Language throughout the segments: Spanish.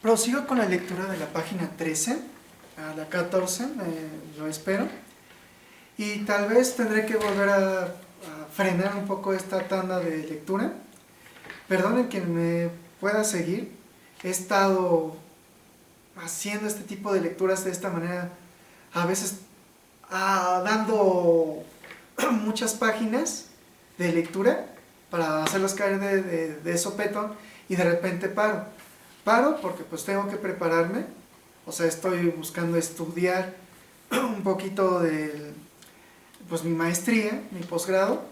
Prosigo con la lectura de la página 13 a la 14, yo espero. Y tal vez tendré que volver a frenar un poco esta tanda de lectura. Perdonen que me pueda seguir. He estado haciendo este tipo de lecturas de esta manera, a veces dando muchas páginas de lectura para hacerlas caer de sopetón, y de repente paro porque pues tengo que prepararme, o sea, estoy buscando estudiar un poquito de pues mi maestría, mi posgrado,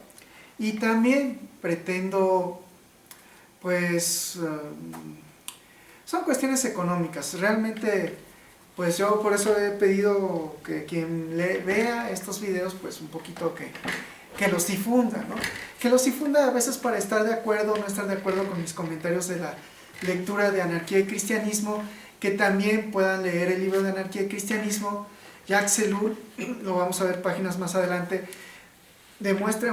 y también pretendo pues son cuestiones económicas. Realmente pues yo por eso he pedido que quien vea estos videos pues un poquito que los difunda, ¿no? Que los difunda a veces para estar de acuerdo o no estar de acuerdo con mis comentarios de la lectura de Anarquía y Cristianismo, que también puedan leer el libro de Anarquía y Cristianismo. Jacques Ellul, lo vamos a ver páginas más adelante, demuestra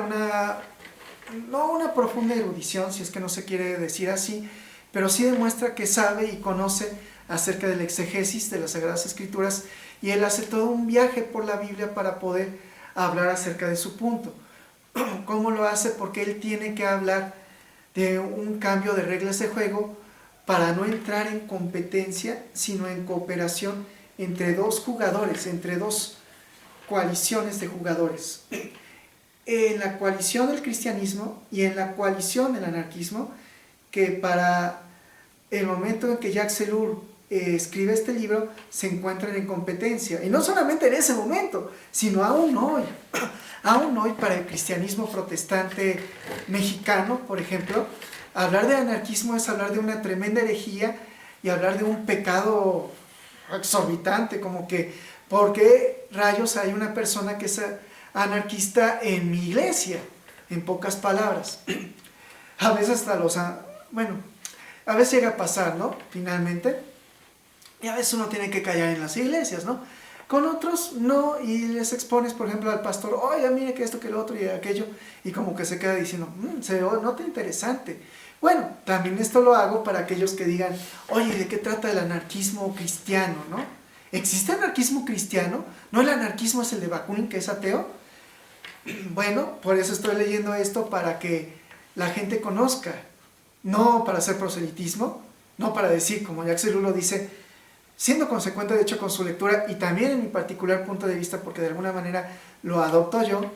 no una profunda erudición, si es que no se quiere decir así, pero sí demuestra que sabe y conoce acerca del exegesis de las Sagradas Escrituras, y él hace todo un viaje por la Biblia para poder hablar acerca de su punto. ¿Cómo lo hace? Porque él tiene que hablar de un cambio de reglas de juego para no entrar en competencia, sino en cooperación entre dos jugadores, entre dos coaliciones de jugadores. En la coalición del cristianismo y en la coalición del anarquismo, que para el momento en que Jacques Ellul escribe este libro, se encuentran en competencia. Y no solamente en ese momento, sino aún hoy. Aún hoy, para el cristianismo protestante mexicano, por ejemplo, hablar de anarquismo es hablar de una tremenda herejía y hablar de un pecado exorbitante, como que, ¿por qué rayos hay una persona que es anarquista en mi iglesia? En pocas palabras. A veces hasta a veces llega a pasar, ¿no? Finalmente. Y a veces uno tiene que callar en las iglesias, ¿no? Con otros no, y les expones, por ejemplo, al pastor, oye, mire que esto, que lo otro y aquello, y como que se queda diciendo, se nota interesante. Bueno, también esto lo hago para aquellos que digan, oye, ¿de qué trata el anarquismo cristiano, no? ¿Existe anarquismo cristiano? ¿No el anarquismo es el de Bakunin, que es ateo? Bueno, por eso estoy leyendo esto, para que la gente conozca, no para hacer proselitismo, no para decir, como Jacques Ellul lo dice, siendo consecuente de hecho con su lectura, y también en mi particular punto de vista, porque de alguna manera lo adopto yo,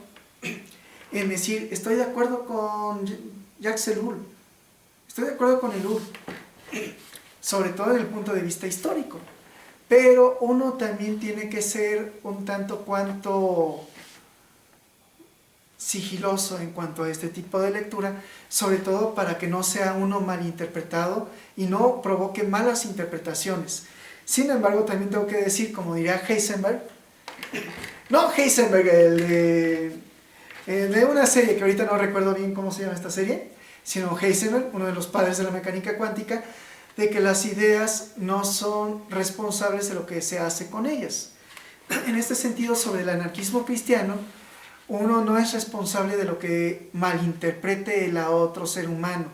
en decir, estoy de acuerdo con Jacques Ellul, estoy de acuerdo con Ellul, sobre todo en el punto de vista histórico, pero uno también tiene que ser un tanto cuanto sigiloso en cuanto a este tipo de lectura, sobre todo para que no sea uno malinterpretado y no provoque malas interpretaciones. Sin embargo, también tengo que decir, como diría Heisenberg, no Heisenberg, el de una serie que ahorita no recuerdo bien cómo se llama esta serie, sino Heisenberg, uno de los padres de la mecánica cuántica, de que las ideas no son responsables de lo que se hace con ellas. En este sentido, sobre el anarquismo cristiano, uno no es responsable de lo que malinterprete a otro ser humano,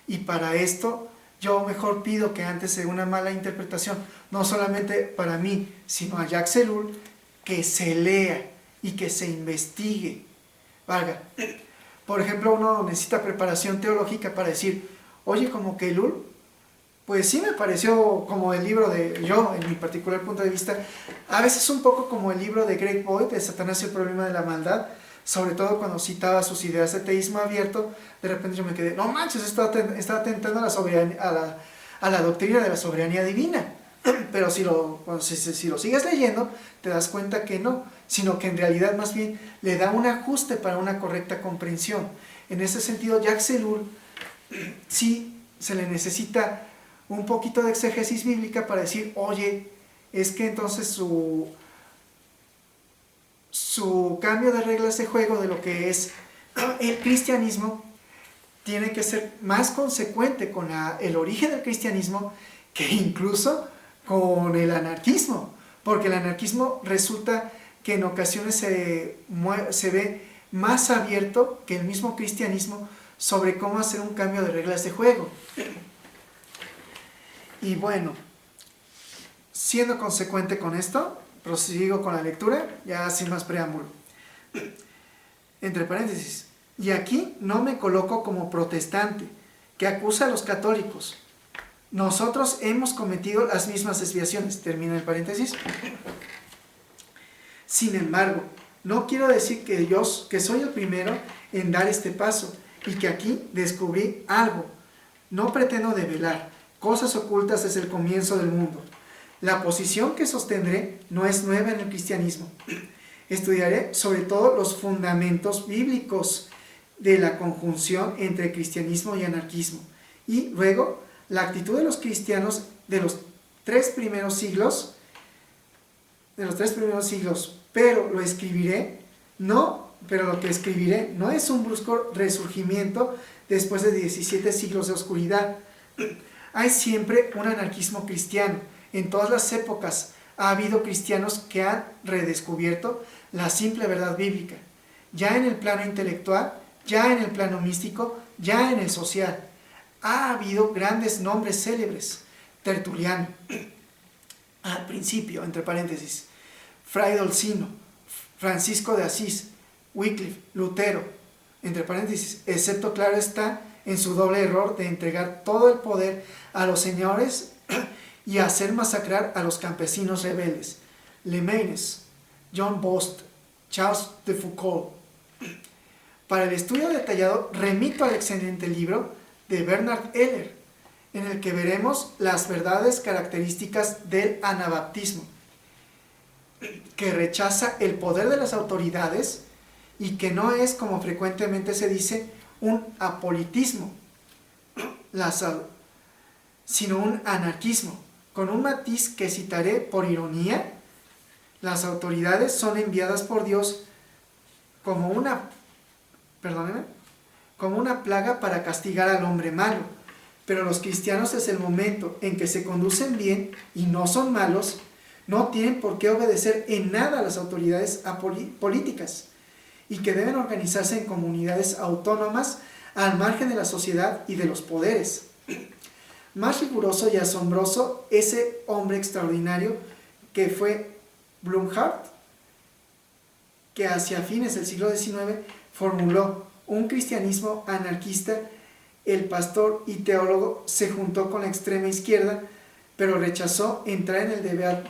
y para esto yo mejor pido que antes de una mala interpretación, no solamente para mí, sino a Jacques Ellul, que se lea y que se investigue. Valga, por ejemplo, uno necesita preparación teológica para decir, oye, como que Ellul, pues sí me pareció como el libro yo, en mi particular punto de vista, a veces un poco como el libro de Greg Boyd, de Satanás y el problema de la maldad, sobre todo cuando citaba sus ideas de teísmo abierto. De repente yo me quedé, no manches, está atentando a la doctrina de la soberanía divina. Pero si lo sigues leyendo, te das cuenta que no, sino que en realidad más bien le da un ajuste para una correcta comprensión. En ese sentido, Jacques Ellul sí se le necesita un poquito de exégesis bíblica para decir, oye, es que entonces su cambio de reglas de juego de lo que es el cristianismo tiene que ser más consecuente con el origen del cristianismo que incluso con el anarquismo, porque el anarquismo resulta que en ocasiones se ve más abierto que el mismo cristianismo sobre cómo hacer un cambio de reglas de juego. Y bueno, siendo consecuente con esto, prosigo con la lectura, ya sin más preámbulo. Entre paréntesis, y aquí no me coloco como protestante, que acusa a los católicos. Nosotros hemos cometido las mismas desviaciones, termina el paréntesis. Sin embargo, no quiero decir que soy el primero en dar este paso y que aquí descubrí algo. No pretendo develar cosas ocultas desde el comienzo del mundo. La posición que sostendré no es nueva en el cristianismo. Estudiaré sobre todo los fundamentos bíblicos de la conjunción entre cristianismo y anarquismo. Y luego, la actitud de los cristianos de los tres primeros siglos, pero lo que escribiré no es un brusco resurgimiento después de 17 siglos de oscuridad. Hay siempre un anarquismo cristiano. En todas las épocas ha habido cristianos que han redescubierto la simple verdad bíblica, ya en el plano intelectual, ya en el plano místico, ya en el social. Ha habido grandes nombres célebres: Tertuliano, al principio, entre paréntesis, Fray Dolcino, Francisco de Asís, Wycliffe, Lutero, entre paréntesis, excepto, claro está, en su doble error de entregar todo el poder a los señores y hacer masacrar a los campesinos rebeldes: Lemainis, John Bost, Charles de Foucault. Para el estudio detallado remito al excelente libro de Bernard Eller, en el que veremos las verdades características del anabaptismo, que rechaza el poder de las autoridades y que no es, como frecuentemente se dice, un apolitismo, sino un anarquismo, con un matiz que citaré por ironía. Las autoridades son enviadas por Dios como una plaga para castigar al hombre malo, pero los cristianos, desde el momento en que se conducen bien y no son malos, no tienen por qué obedecer en nada a las autoridades políticas, y que deben organizarse en comunidades autónomas al margen de la sociedad y de los poderes. Más riguroso y asombroso ese hombre extraordinario que fue Blumhardt, que hacia fines del siglo XIX formuló un cristianismo anarquista. El pastor y teólogo se juntó con la extrema izquierda, pero rechazó entrar en el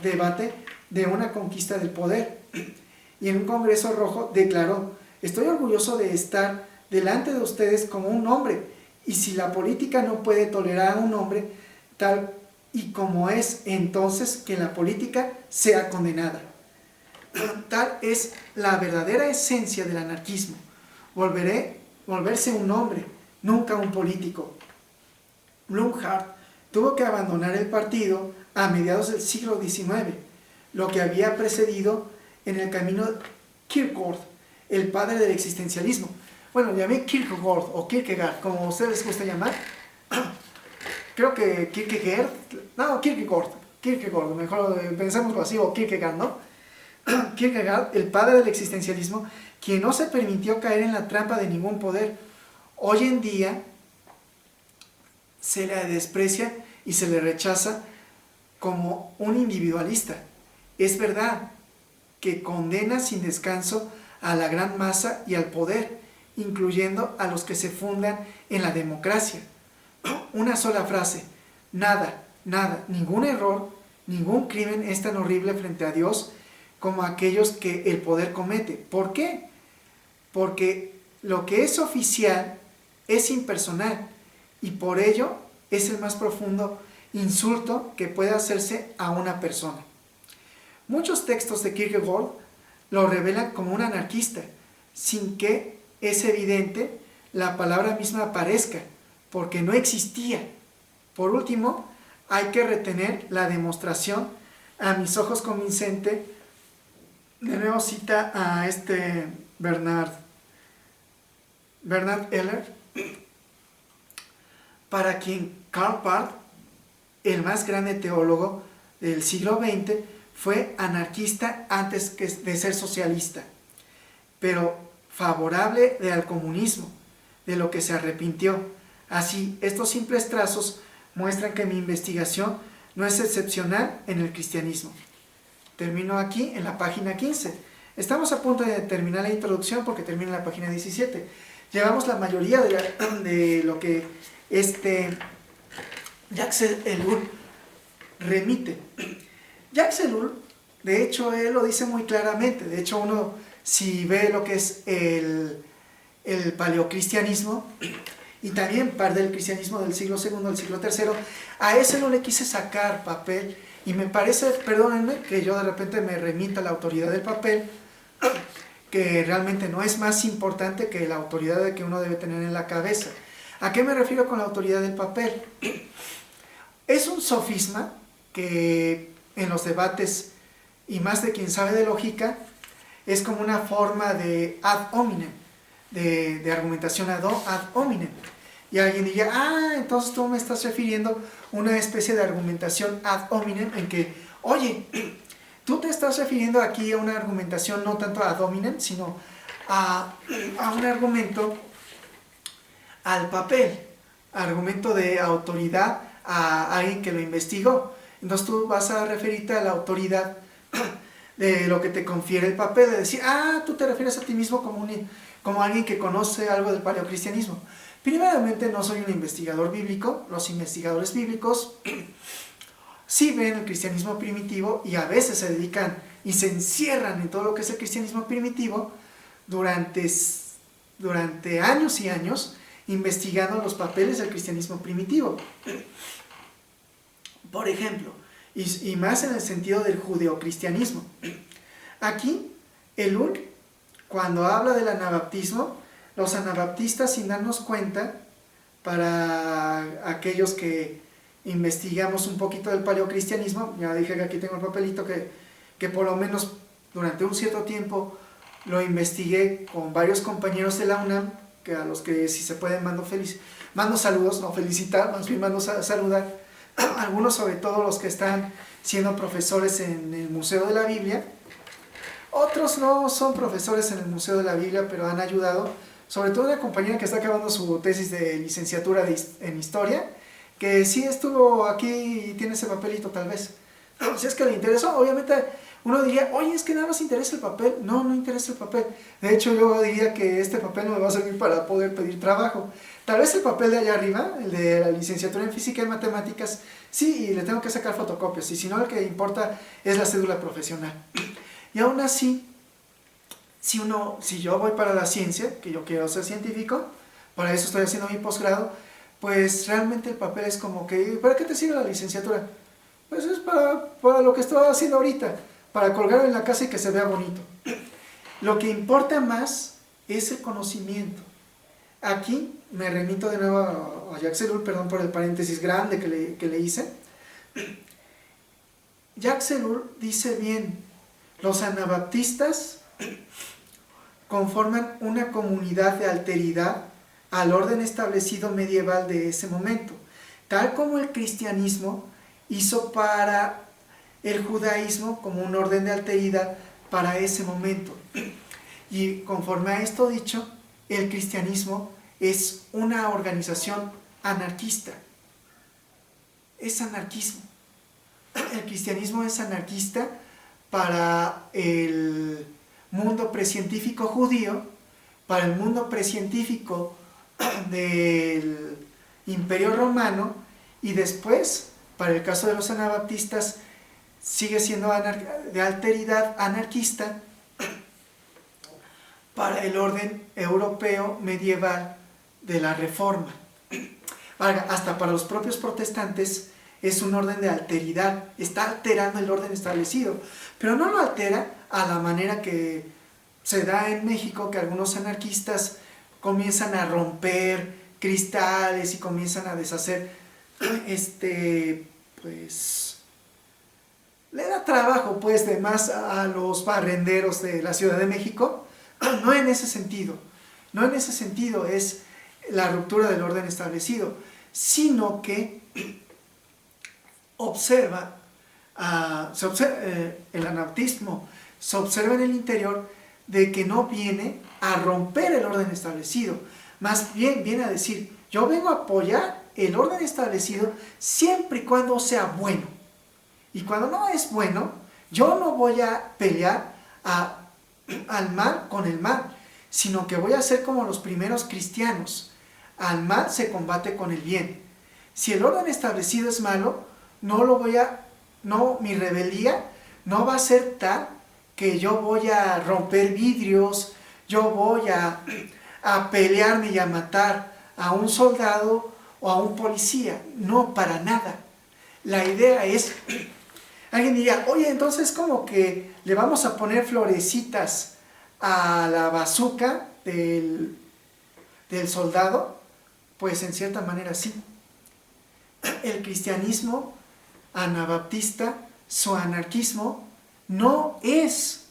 debate de una conquista del poder. Y en un congreso rojo declaró: estoy orgulloso de estar delante de ustedes como un hombre, y si la política no puede tolerar a un hombre tal y como es, entonces que la política sea condenada. Tal es la verdadera esencia del anarquismo: volverse un hombre, nunca un político. Blumhardt tuvo que abandonar el partido a mediados del siglo XIX, lo que había precedido en el camino de Kierkegaard, el padre del existencialismo. Bueno, llamé Kierkegaard o Kierkegaard, como ustedes les gusta llamar. Creo que Kierkegaard, mejor pensémoslo así, o Kierkegaard, ¿no? Kierkegaard, el padre del existencialismo, quien no se permitió caer en la trampa de ningún poder. Hoy en día se le desprecia y se le rechaza como un individualista. Es verdad que condena sin descanso a la gran masa y al poder, incluyendo a los que se fundan en la democracia. Una sola frase: nada, ningún error, ningún crimen es tan horrible frente a Dios como aquellos que el poder comete. ¿Por qué? Porque lo que es oficial es impersonal, y por ello es el más profundo insulto que puede hacerse a una persona. Muchos textos de Kierkegaard lo revelan como un anarquista, sin que, es evidente, la palabra misma aparezca, porque no existía. Por último, hay que retener la demostración, a mis ojos convincente. De nuevo cita a Bernard Eller, para quien Karl Barth, el más grande teólogo del siglo XX, fue anarquista antes de ser socialista, pero favorable al comunismo, de lo que se arrepintió. Así, estos simples trazos muestran que mi investigación no es excepcional en el cristianismo. Termino aquí en la página 15. Estamos a punto de terminar la introducción porque termina en la página 17. Llevamos la mayoría de lo que Jacques Ellul remite. Jacques Ellul, de hecho, él lo dice muy claramente. De hecho, uno, si ve lo que es el paleocristianismo y también parte del cristianismo del siglo II, del siglo III, a ese no le quise sacar papel. Y me parece, perdónenme, que yo de repente me remita a la autoridad del papel, que realmente no es más importante que la autoridad que uno debe tener en la cabeza. ¿A qué me refiero con la autoridad del papel? Es un sofisma que en los debates, y más de quien sabe de lógica, es como una forma de ad hominem, de argumentación ad hominem. Y alguien diría, entonces tú me estás refiriendo a una especie de argumentación ad hominem en que, oye, tú te estás refiriendo aquí a una argumentación no tanto ad hominem, sino a un argumento al papel, argumento de autoridad a alguien que lo investigó. Entonces tú vas a referirte a la autoridad de lo que te confiere el papel, de decir, tú te refieres a ti mismo como alguien que conoce algo del paleocristianismo. Primeramente, no soy un investigador bíblico. Los investigadores bíblicos sí ven el cristianismo primitivo y a veces se dedican y se encierran en todo lo que es el cristianismo primitivo durante años y años investigando los papeles del cristianismo primitivo. Por ejemplo, y más en el sentido del judeocristianismo. Aquí, Ellul, cuando habla del anabaptismo, los anabaptistas, sin darnos cuenta, para aquellos que investigamos un poquito del paleocristianismo, ya dije que aquí tengo el papelito que por lo menos durante un cierto tiempo lo investigué con varios compañeros de la UNAM, que a los que si se pueden mando saludos, no felicitar, más bien mando saludar, algunos sobre todo los que están siendo profesores en el Museo de la Biblia. Otros no son profesores en el Museo de la Biblia, pero han ayudado, sobre todo una compañera que está acabando su tesis de licenciatura en Historia, que sí estuvo aquí y tiene ese papelito tal vez. Si es que le interesó, obviamente uno diría, oye, es que nada más interesa el papel. No, no interesa el papel. De hecho, yo diría que este papel no me va a servir para poder pedir trabajo. Tal vez el papel de allá arriba, el de la licenciatura en Física y Matemáticas, sí, y le tengo que sacar fotocopias. Y si no, lo que importa es la cédula profesional. Y aún así, si yo voy para la ciencia, que yo quiero ser científico, para eso estoy haciendo mi posgrado, pues realmente el papel es como que, ¿para qué te sirve la licenciatura? Pues es para lo que estoy haciendo ahorita, para colgarlo en la casa y que se vea bonito. Lo que importa más es el conocimiento. Aquí me remito de nuevo a Jacques Ellul, perdón por el paréntesis grande que le hice. Jacques Ellul dice bien, los anabaptistas conforman una comunidad de alteridad al orden establecido medieval de ese momento, tal como el cristianismo hizo para el judaísmo como un orden de alteridad para ese momento. Y conforme a esto dicho, el cristianismo es una organización anarquista. Es anarquismo. El cristianismo es anarquista para el mundo precientífico judío, para el mundo precientífico del Imperio Romano, y después, para el caso de los anabaptistas, sigue siendo de alteridad anarquista para el orden europeo medieval de la Reforma. Hasta para los propios protestantes es un orden de alteridad, está alterando el orden establecido, pero no lo altera a la manera que se da en México, que algunos anarquistas comienzan a romper cristales y comienzan a deshacer, pues, le da trabajo pues de más a los barrenderos de la Ciudad de México. No en ese sentido, no en ese sentido es la ruptura del orden establecido, sino que el anabaptismo se observa en el interior de que no viene a romper el orden establecido, más bien viene a decir, yo vengo a apoyar el orden establecido siempre y cuando sea bueno. Y cuando no es bueno, yo no voy a pelear al mal con el mal, sino que voy a ser como los primeros cristianos. Al mal se combate con el bien. Si el orden establecido es malo, mi rebeldía no va a ser tal que yo voy a romper vidrios, yo voy a pelearme y a matar a un soldado o a un policía. No, para nada. La idea es, alguien diría, oye, entonces como que le vamos a poner florecitas a la bazuca del soldado. Pues en cierta manera sí. El cristianismo anabaptista, su anarquismo, no es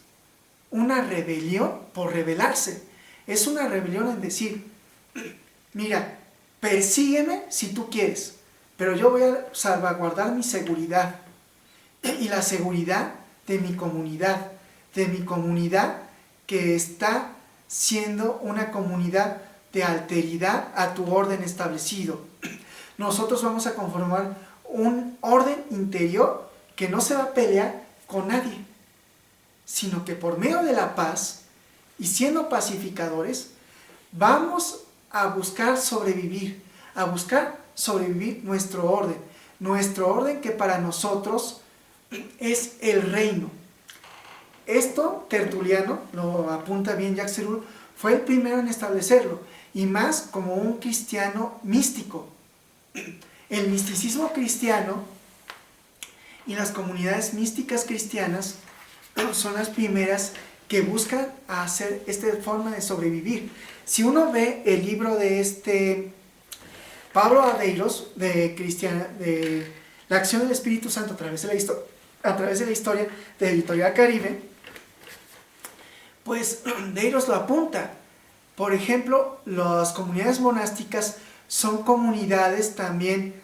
una rebelión por rebelarse, es una rebelión en decir, mira, persígueme si tú quieres, pero yo voy a salvaguardar mi seguridad y la seguridad de mi comunidad que está siendo una comunidad de alteridad a tu orden establecido. Nosotros vamos a conformar un orden interior que no se va a pelear con nadie, sino que por medio de la paz y siendo pacificadores, vamos a buscar sobrevivir nuestro orden que para nosotros es el reino. Esto Tertuliano, lo apunta bien Jacques Ellul, fue el primero en establecerlo, y más como un cristiano místico. El misticismo cristiano y las comunidades místicas cristianas son las primeras que buscan hacer esta forma de sobrevivir. Si uno ve el libro de Pablo Adeiros, de la acción del Espíritu Santo a través de la historia de Editorial Caribe, pues Adeiros lo apunta. Por ejemplo, las comunidades monásticas son comunidades también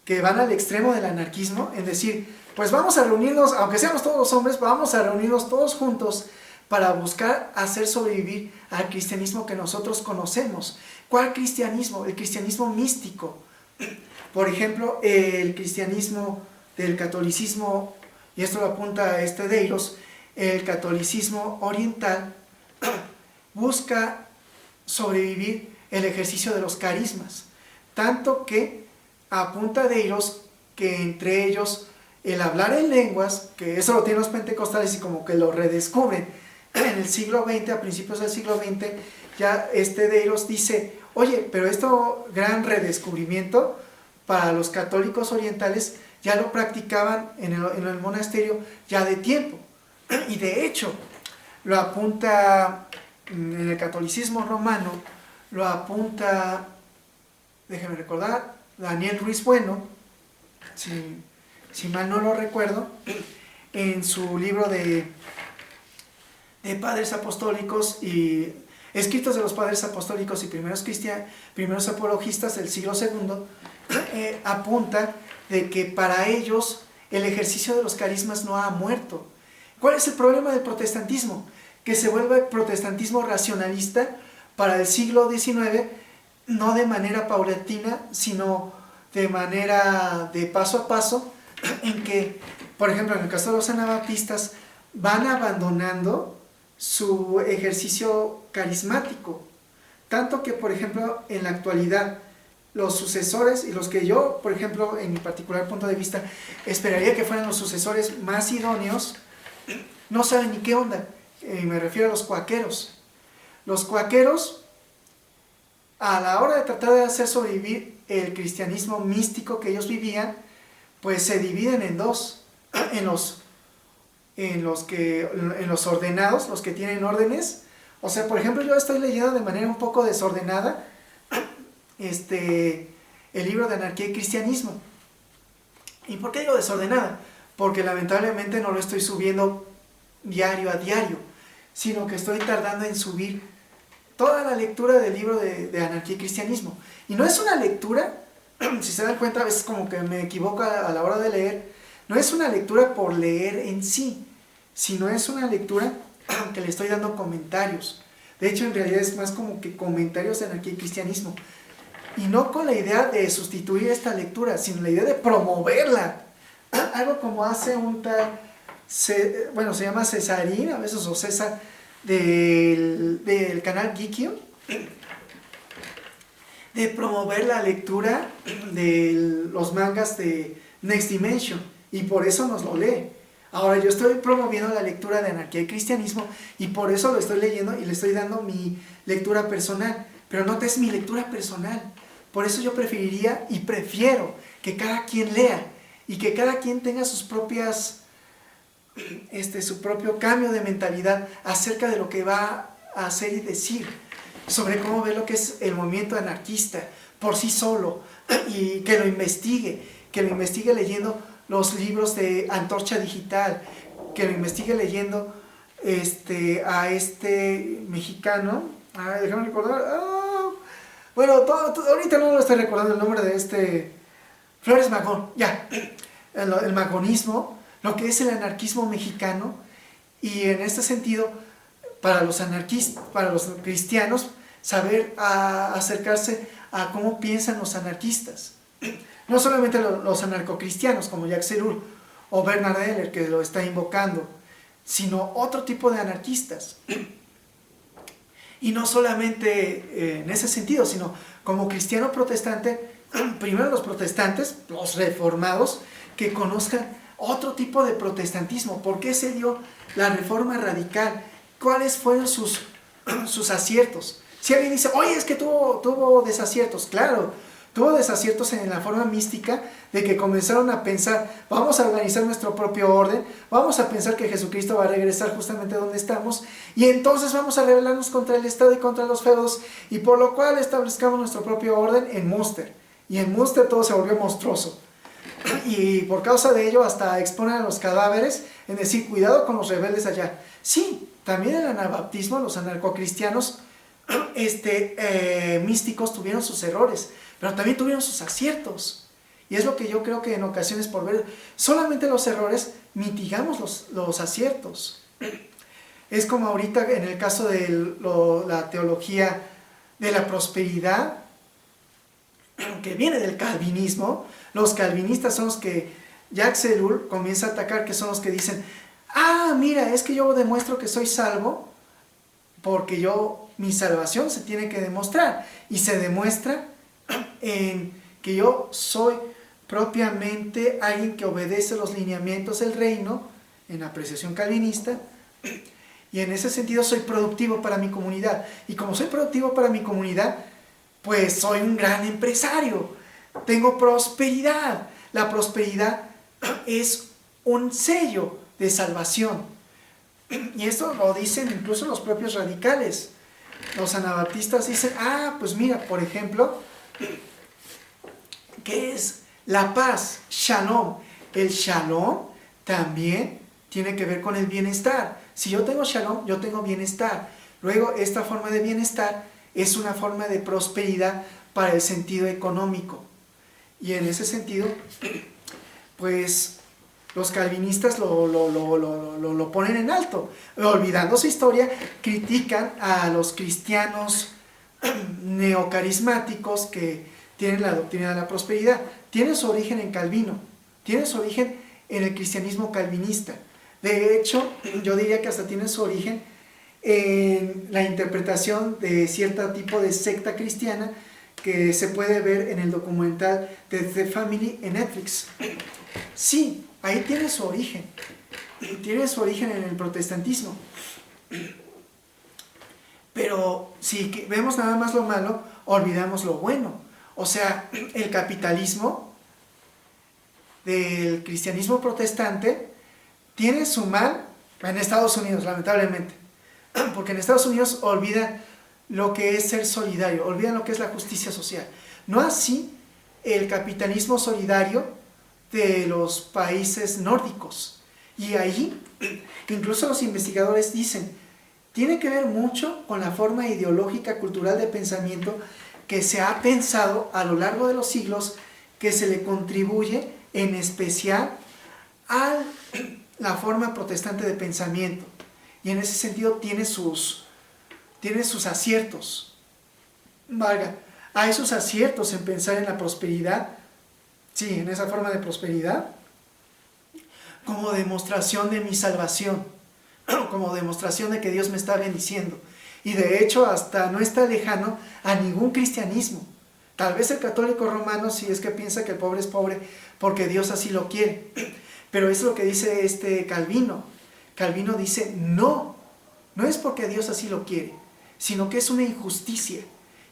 que van al extremo del anarquismo, es decir, pues vamos a reunirnos, aunque seamos todos hombres, vamos a reunirnos todos juntos para buscar hacer sobrevivir al cristianismo que nosotros conocemos. ¿Cuál cristianismo? El cristianismo místico. Por ejemplo, el cristianismo del catolicismo, y esto lo apunta Adeiros, el catolicismo oriental busca sobrevivir el ejercicio de los carismas, tanto que apunta Adeiros que entre ellos el hablar en lenguas, que eso lo tienen los pentecostales y como que lo redescubren en el siglo XX, a principios del siglo XX, ya Adeiros dice, oye, pero esto gran redescubrimiento para los católicos orientales ya lo practicaban en el monasterio ya de tiempo, y de hecho lo apunta en el catolicismo romano, lo apunta, déjenme recordar, Daniel Ruiz Bueno, si mal no lo recuerdo, en su libro de padres apostólicos y escritos de los padres apostólicos y primeros apologistas del siglo II, apunta de que para ellos el ejercicio de los carismas no ha muerto. ¿Cuál es el problema del protestantismo? Que se vuelve protestantismo racionalista para el siglo XIX, no de manera paulatina, sino de manera de paso a paso, en que, por ejemplo, en el caso de los anabaptistas, van abandonando su ejercicio carismático, tanto que, por ejemplo, en la actualidad, los sucesores y los que yo, por ejemplo, en mi particular punto de vista, esperaría que fueran los sucesores más idóneos, no saben ni qué onda. Me refiero a los cuáqueros. Los cuáqueros, a la hora de tratar de hacer sobrevivir el cristianismo místico que ellos vivían, pues se dividen en dos, en los ordenados, los que tienen órdenes. O sea, por ejemplo, yo estoy leyendo de manera un poco desordenada el libro de Anarquía y Cristianismo. ¿Y por qué digo desordenada? Porque lamentablemente no lo estoy subiendo diario a diario, sino que estoy tardando en subir toda la lectura del libro de Anarquía y Cristianismo. Y no es una lectura, si se dan cuenta, a veces como que me equivoco a la hora de leer, no es una lectura por leer en sí, sino es una lectura que le estoy dando comentarios. De hecho, en realidad es más como que comentarios de Anarquía y Cristianismo. Y no con la idea de sustituir esta lectura, sino la idea de promoverla, algo como hace un tal, bueno, se llama Cesarín, a veces, o César, del canal Geekium, de promover la lectura de los mangas de Next Dimension, y por eso nos lo lee. Ahora yo estoy promoviendo la lectura de Anarquía y Cristianismo, y por eso lo estoy leyendo y le estoy dando mi lectura personal, pero no es mi lectura personal. Por eso yo preferiría y prefiero que cada quien lea y que cada quien tenga sus propias, su propio cambio de mentalidad acerca de lo que va a hacer y decir, sobre cómo ve lo que es el movimiento anarquista por sí solo, y que lo investigue leyendo los libros de Antorcha Digital, que lo investigue leyendo a este mexicano, déjame recordar, bueno, ahorita no lo estoy recordando el nombre de Flores Magón, ya, el magonismo, lo que es el anarquismo mexicano, y en este sentido, para los anarquistas, para los cristianos, saber acercarse a cómo piensan los anarquistas. No solamente los anarcocristianos como Jacques Ellul o Bernard Heller, que lo está invocando, sino otro tipo de anarquistas. Y no solamente en ese sentido, sino como cristiano protestante, primero los protestantes, los reformados, que conozcan otro tipo de protestantismo. ¿Por qué se dio la reforma radical? ¿Cuáles fueron sus aciertos? Si alguien dice, oye, es que tuvo desaciertos, claro, tuvo desaciertos en la forma mística de que comenzaron a pensar, vamos a organizar nuestro propio orden, vamos a pensar que Jesucristo va a regresar justamente donde estamos, y entonces vamos a rebelarnos contra el Estado y contra los feudos, y por lo cual establezcamos nuestro propio orden en Münster, y en Münster todo se volvió monstruoso, y por causa de ello hasta exponen a los cadáveres, en decir, cuidado con los rebeldes allá. Sí, también el anabaptismo, los anarcocristianos místicos tuvieron sus errores, pero también tuvieron sus aciertos. Y es lo que yo creo que en ocasiones, por ver solamente los errores, mitigamos los aciertos. Es como ahorita en el caso de la teología de la prosperidad, que viene del calvinismo. Los calvinistas son los que Jacques Ellul comienza a atacar, que son los que dicen, mira, es que yo demuestro que soy salvo porque mi salvación se tiene que demostrar, y se demuestra en que yo soy propiamente alguien que obedece los lineamientos del reino, en apreciación calvinista, y en ese sentido soy productivo para mi comunidad, y como soy productivo para mi comunidad, pues soy un gran empresario, tengo prosperidad. La prosperidad es un sello de salvación, y esto lo dicen incluso los propios radicales. Los anabaptistas dicen, pues mira, por ejemplo, ¿qué es la paz? Shalom. El shalom también tiene que ver con el bienestar. Si yo tengo shalom, yo tengo bienestar. Luego, esta forma de bienestar es una forma de prosperidad para el sentido económico. Y en ese sentido, pues los calvinistas lo ponen en alto. Olvidando su historia, critican a los cristianos neocarismáticos que tienen la doctrina de la prosperidad. Tiene su origen en Calvino, tiene su origen en el cristianismo calvinista. De hecho, yo diría que hasta tiene su origen en la interpretación de cierto tipo de secta cristiana que se puede ver en el documental de The Family en Netflix. Sí, ahí tiene su origen en el protestantismo. Pero si vemos nada más lo malo, olvidamos lo bueno. O sea, el capitalismo del cristianismo protestante tiene su mal en Estados Unidos, lamentablemente. Porque en Estados Unidos olvidan lo que es ser solidario, olvidan lo que es la justicia social. No así el capitalismo solidario de los países nórdicos. Y ahí, incluso los investigadores dicen, tiene que ver mucho con la forma ideológica, cultural de pensamiento que se ha pensado a lo largo de los siglos, que se le contribuye en especial a la forma protestante de pensamiento. Y en ese sentido tiene sus aciertos. Valga, hay sus aciertos en pensar en la prosperidad, sí, en esa forma de prosperidad, como demostración de mi salvación, como demostración de que Dios me está bendiciendo. Y de hecho hasta no está lejano a ningún cristianismo. Tal vez el católico romano si es que piensa que el pobre es pobre porque Dios así lo quiere. Pero es lo que dice Calvino. Calvino dice, no es porque Dios así lo quiere, sino que es una injusticia.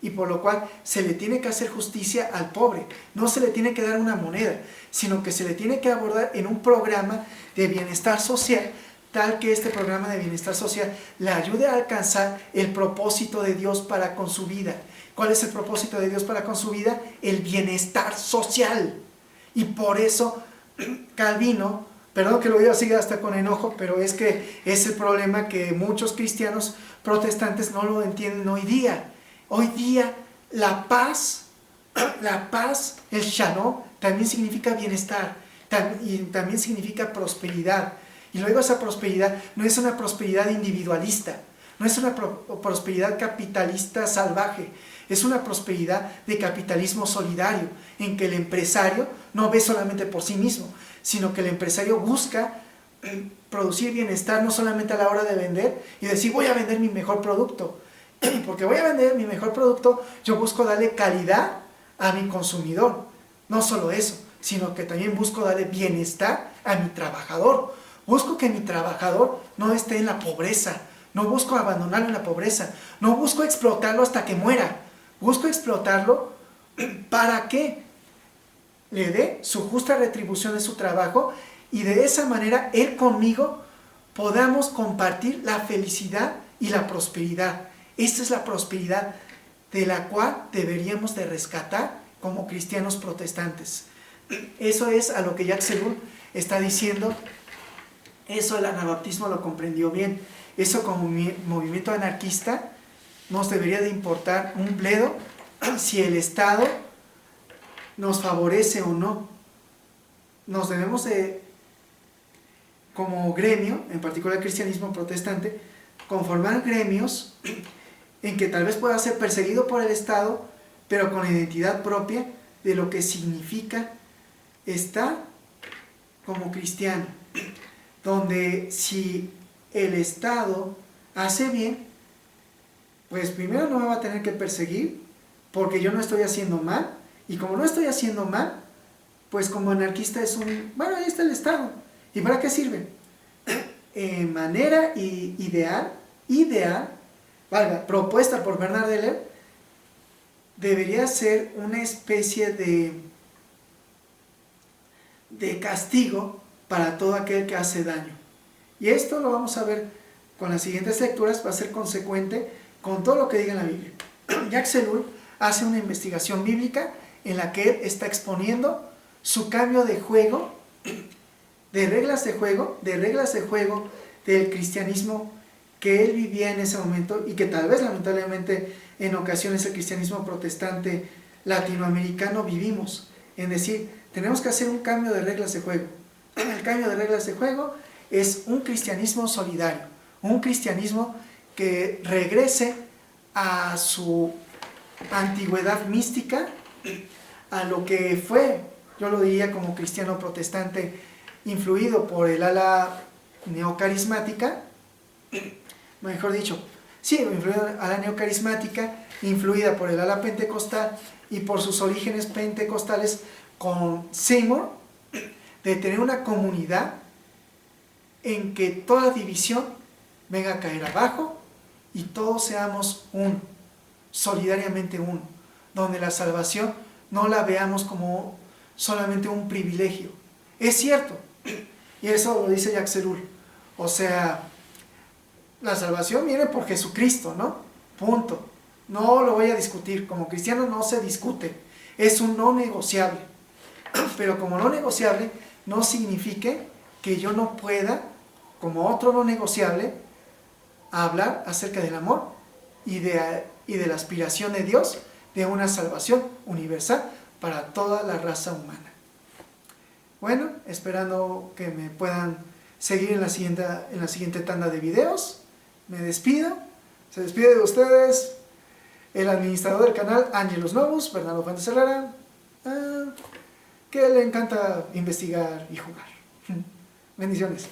Y por lo cual se le tiene que hacer justicia al pobre. No se le tiene que dar una moneda, sino que se le tiene que abordar en un programa de bienestar social, tal que este programa de bienestar social le ayude a alcanzar el propósito de Dios para con su vida. ¿Cuál es el propósito de Dios para con su vida? El bienestar social. Y por eso Calvino, perdón que lo diga así hasta con enojo, pero es que es el problema que muchos cristianos protestantes no lo entienden hoy día. Hoy día la paz, el shalom, también significa bienestar, y también significa prosperidad. Y luego esa prosperidad no es una prosperidad individualista, no es una prosperidad capitalista salvaje, es una prosperidad de capitalismo solidario, en que el empresario no ve solamente por sí mismo, sino que el empresario busca producir bienestar no solamente a la hora de vender y decir voy a vender mi mejor producto, porque voy a vender mi mejor producto, yo busco darle calidad a mi consumidor. No solo eso, sino que también busco darle bienestar a mi trabajador. Busco que mi trabajador no esté en la pobreza, no busco abandonarlo en la pobreza, no busco explotarlo hasta que muera. Busco explotarlo para que le dé su justa retribución de su trabajo y de esa manera él conmigo podamos compartir la felicidad y la prosperidad. Esta es la prosperidad de la cual deberíamos de rescatar como cristianos protestantes. Eso es a lo que Jacques Ellul está diciendo. Eso el anabaptismo lo comprendió bien. Eso como movimiento anarquista nos debería de importar un bledo si el Estado nos favorece o no. Nos debemos de, como gremio, en particular el cristianismo protestante, conformar gremios en que tal vez pueda ser perseguido por el Estado, pero con la identidad propia de lo que significa estar como cristiano, donde si el Estado hace bien, pues primero no me va a tener que perseguir, porque yo no estoy haciendo mal, y como no estoy haciendo mal, pues como anarquista es bueno, ahí está el Estado, ¿y para qué sirve? Manera ideal, propuesta por Bernard Deleuze, debería ser una especie de castigo para todo aquel que hace daño. Y esto lo vamos a ver con las siguientes lecturas, va a ser consecuente con todo lo que diga en la Biblia. Jacques Ellul hace una investigación bíblica en la que él está exponiendo su cambio de juego, de reglas de juego del cristianismo que él vivía en ese momento y que tal vez lamentablemente en ocasiones el cristianismo protestante latinoamericano vivimos, en decir, tenemos que hacer un cambio de reglas de juego. El cambio de reglas de juego es un cristianismo solidario, un cristianismo que regrese a su antigüedad mística, a lo que fue, yo lo diría como cristiano protestante, influido por el ala neocarismática, mejor dicho, sí, influida a la neocarismática, influida por el ala pentecostal y por sus orígenes pentecostales con Seymour, de tener una comunidad en que toda división venga a caer abajo y todos seamos uno, solidariamente uno, donde la salvación no la veamos como solamente un privilegio. Es cierto, y eso lo dice Jacques Ellul, o sea, la salvación viene por Jesucristo, ¿no? Punto. No lo voy a discutir, como cristiano no se discute, es un no negociable. Pero como no negociable, no signifique que yo no pueda, como otro no negociable, hablar acerca del amor y de la aspiración de Dios de una salvación universal para toda la raza humana. Bueno, esperando que me puedan seguir en la siguiente tanda de videos, me despido. Se despide de ustedes el administrador del canal Angelus Novus, Bernardo Fuentes Herrera, que le encanta investigar y jugar. Bendiciones.